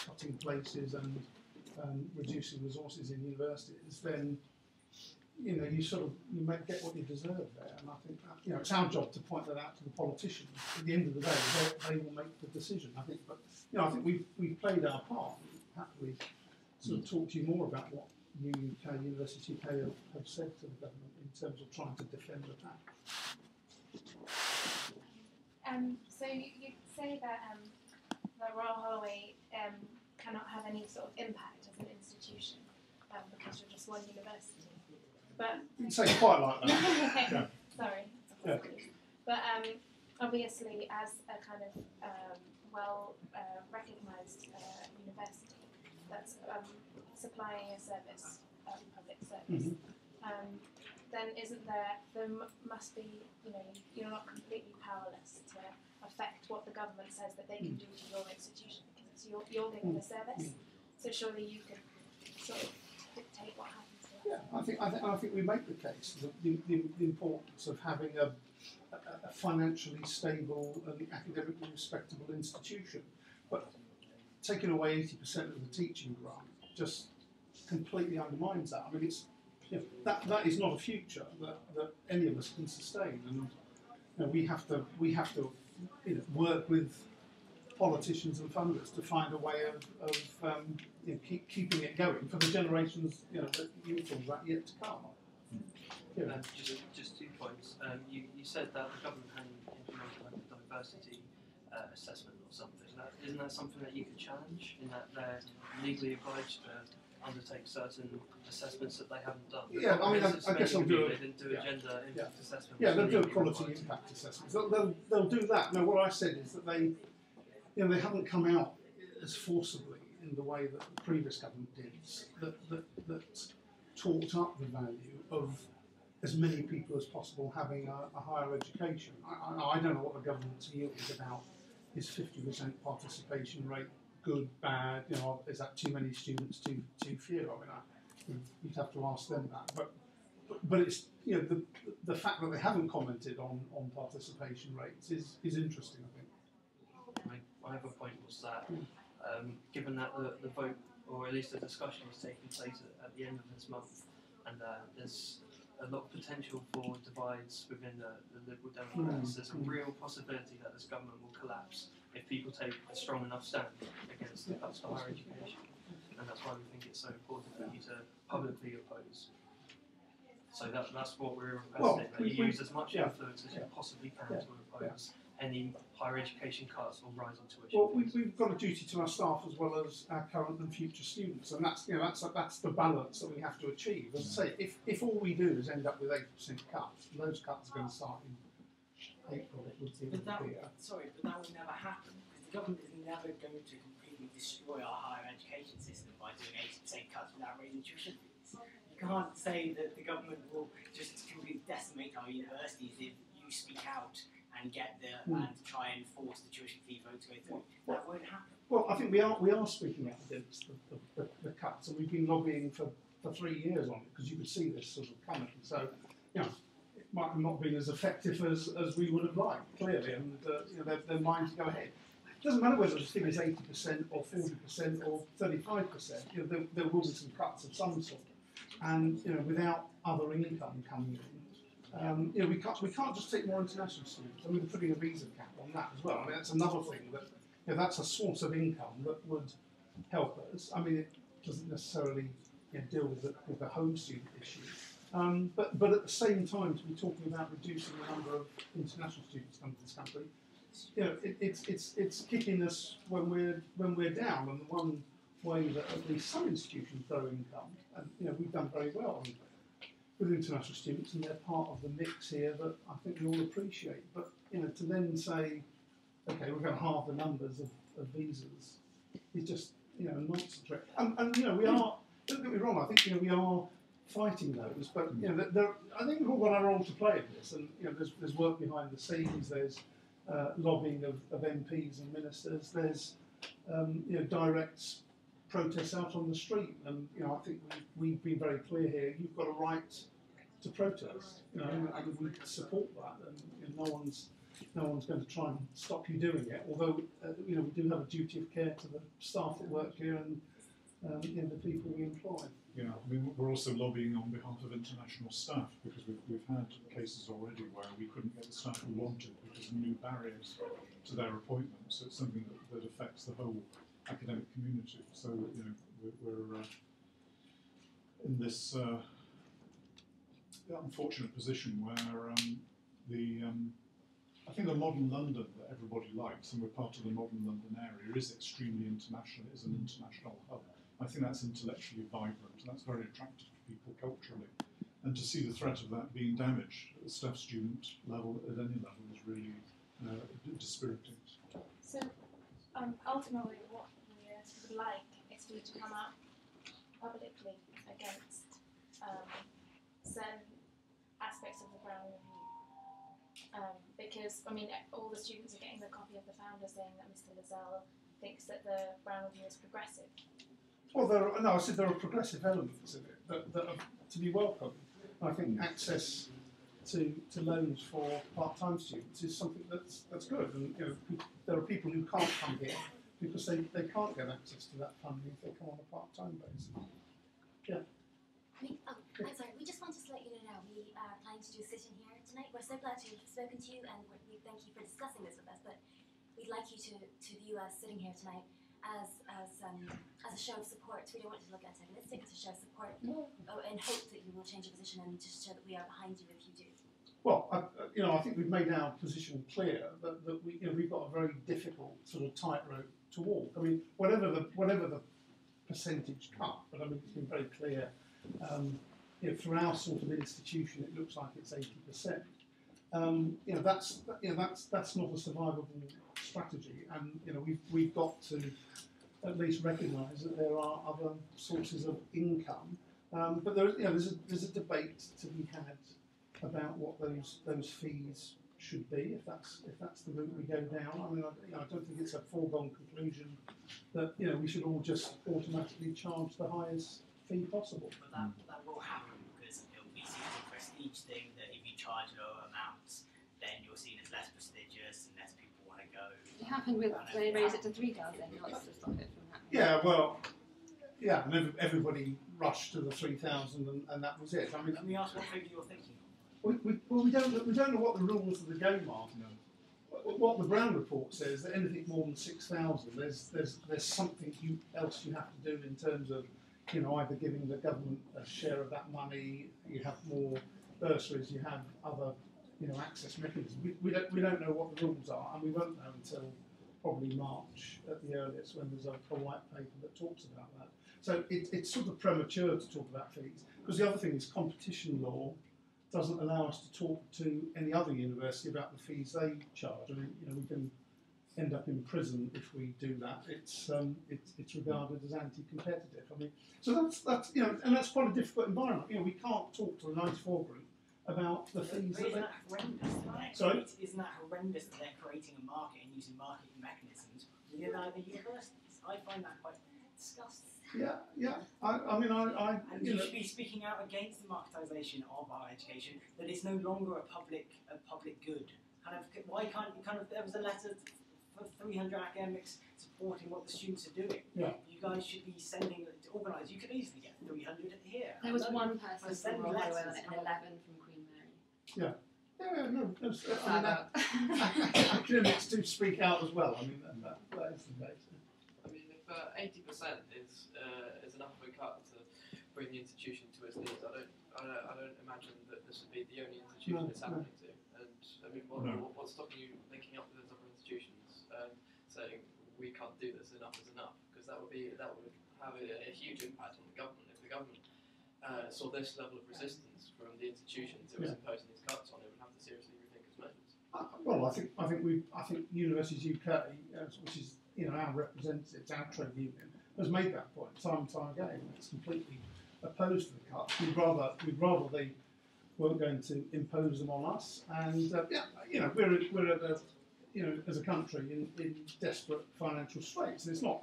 cutting places and reducing resources in universities, then you might get what you deserve there. And I think that, it's our job to point that out to the politicians. At the end of the day, they will make the decision. I think, but I think we've played our part. Happily, sort of talk to you more about what UK, University UK have said to the government in terms of trying to defend the fact. So you say that Royal Holloway cannot have any sort of impact as an institution because you're just one university. But you can say quite like that. Yeah. Sorry. Yeah. But obviously, as a kind of well recognised university that's supplying a service, public service, then there must be, you're not completely powerless to affect what the government says that they can do to your institution, because it's you're giving the service. So surely you could sort of dictate what happens to it. Yeah, I think we make the case that the importance of having a financially stable and academically respectable institution, but taking away 80% of the teaching grant just completely undermines that. I mean, that is not a future that any of us can sustain, and we have to work with politicians and funders to find a way of keeping it going for the generations that you talk about yet to come. Just 2 points. You said that the government hadn't implemented like a diversity assessment or something. Isn't that something that you could challenge, in that they're legally obliged to undertake certain assessments that they haven't done? Yeah, I mean, I guess they'll do they didn't do a gender impact assessment. Yeah, they'll do a quality impact assessment. They'll do that. No, what I said is that they haven't come out as forcibly in the way that the previous government did, that talked up the value of as many people as possible having a higher education. I don't know what the government's view is about. Is 50% participation rate good, bad? Is that too many students, too few? I mean, you'd have to ask them that. But it's the fact that they haven't commented on participation rates is interesting, I think. My other point was that given that the vote, or at least the discussion, is taking place at the end of this month, and there's a lot of potential for divides within the Liberal Democrats. There's a real possibility that this government will collapse if people take a strong enough stand against the cuts to higher education, and that's why we think it's so important for you to publicly oppose. So that's what we're requesting, that you use as much influence as you possibly can to oppose any higher education cuts or rise in tuition. Well, we've got a duty to our staff as well as our current and future students, and that's the balance that we have to achieve. As I say, if all we do is end up with 8% cuts, those cuts are going to start in April. But that will never happen, because the government is never going to completely destroy our higher education system by doing 80% cuts without raising tuition fees. You can't say that the government will just completely decimate our universities if you speak out and get and try and force the tuition fee vote to go through. That won't happen. Well, I think we are speaking out against the cuts, and we've been lobbying for 3 years on it, because you could see this sort of coming. So, it might have not been as effective as we would have liked, clearly, and they're minded to go ahead. It doesn't matter whether the figure is 80% or 40% or 35%. There will be some cuts of some sort, and without other income coming in. We can't just take more international students. I mean, we're putting a visa cap on that as well. I mean, that's another thing that that's a source of income that would help us. I mean, it doesn't necessarily deal with the home student issue, but at the same time, to be talking about reducing the number of international students coming to this country, it's kicking us when we're down. And the one way that at least some institutions grow income, and we've done very well with international students, and they're part of the mix here that I think we all appreciate. But to then say, okay, we're going to halve the numbers of visas is just nonsense. And we are. Don't get me wrong. I think we are fighting those, but I think we've all got our role to play in this. And there's work behind the scenes. There's lobbying of MPs and ministers. There's direct protests out on the street, and I think we've been very clear here. You've got a right to protest, and we support that. And no one's no one's going to try and stop you doing it. Although you know, we do have a duty of care to the staff that work here and you know, the people we employ. Yeah, I mean, we're also lobbying on behalf of international staff because we've had cases already where we couldn't get the staff we wanted because of new barriers to their appointments. So it's something that affects the whole academic community. So you know, we're in this unfortunate position where I think the modern London that everybody likes, and we're part of the modern London area, is extremely international. It is an international hub. I think that's intellectually vibrant, and that's very attractive to people culturally. And to see the threat of that being damaged at the staff student level, at any level, is really dispiriting. So ultimately what we would like is for you to come out publicly against certain aspects of the Brown Review. Because, I mean, all the students are getting a copy of the founder saying that Mr. Layzell thinks that the Brown Review is progressive. Well, I said there are progressive elements of it that are to be welcomed. I think access to loans for part-time students is something that's good. And you know, there are people who can't come here because they can't get access to that funding if they come on a part-time basis. Yeah. I'm sorry, we just wanted to let you know now we are planning to do a sit-in here tonight. We're so glad to have spoken to you and we thank you for discussing this with us, but we'd like you to view us sitting here tonight as a show of support. We don't want you to look antagonistic, it's a show of support and hope that you will change your position and just show that we are behind you if you do. Well, you know, I think we've made our position clear that we, you know, we've got a very difficult sort of tightrope to walk. I mean, whatever the percentage cut, but I mean, it's been very clear. You know, for our sort of institution, it looks like it's 80%. You know, that's not a survivable strategy, and you know, we've got to at least recognise that there are other sources of income. But there, you know, there's a debate to be had about what those fees should be, if that's the route we go down. I mean, I don't think it's a foregone conclusion that you know we should all just automatically charge the highest fee possible. But that will happen because it will be seen as a prestige thing that if you charge lower amounts, then you're seen as less prestigious and less people want to go. It happened with when they raised it to 3,000. Lots to stop it from happening. Yeah, well, yeah, and everybody rushed to the 3,000, and that was it. I mean, Can we ask what figure you're thinking? we don't know what the rules of the game are. No. What the Brown report says that anything more than 6,000, there's something else you have to do in terms of, you know, either giving the government a share of that money, you have more bursaries, you have other, you know, access mechanisms. We don't know what the rules are, and we won't know until probably March at the earliest, when there's a white paper that talks about that. So it's sort of premature to talk about fees, because the other thing is competition law doesn't allow us to talk to any other university about the fees they charge. I mean, you know, we can end up in prison if we do that. It's regarded as anti-competitive. I mean, so that's you know, and that's quite a difficult environment. You know, we can't talk to the 94 group about the fees. Isn't that horrendous? Sorry? Isn't that horrendous that they're creating a market and using marketing mechanisms within other universities? I find that quite disgusting. Yeah. I mean, And you you know, should be speaking out against the marketisation of our education. That it's no longer a public good. Kind of, why can't you kind of? There was a letter for 300 academics supporting what the students are doing. Yeah. You guys should be sending to organise. You could easily get 300 here. There was one person send from Holloway letters and 11 from Queen Mary. yeah, no. I mean, academics do speak out as well. I mean, that is the case. I mean, if 80% is enough of a cut to bring the institution to its knees, I don't imagine that this would be the only institution it's happening to. And I mean, what's stopping you linking up with those other institutions, saying we can't do this, enough is enough? Because that would have a huge impact on the government. If the government saw this level of resistance from the institutions it was imposing these cuts on, it would have to seriously rethink its measures. Well, I think Universities UK, which is, you know, our representatives, our trade union, has made that point time and time again. It's completely opposed to the cuts. We'd rather they weren't going to impose them on us. And you know, we're at a, you know, as a country in desperate financial straits. And it's not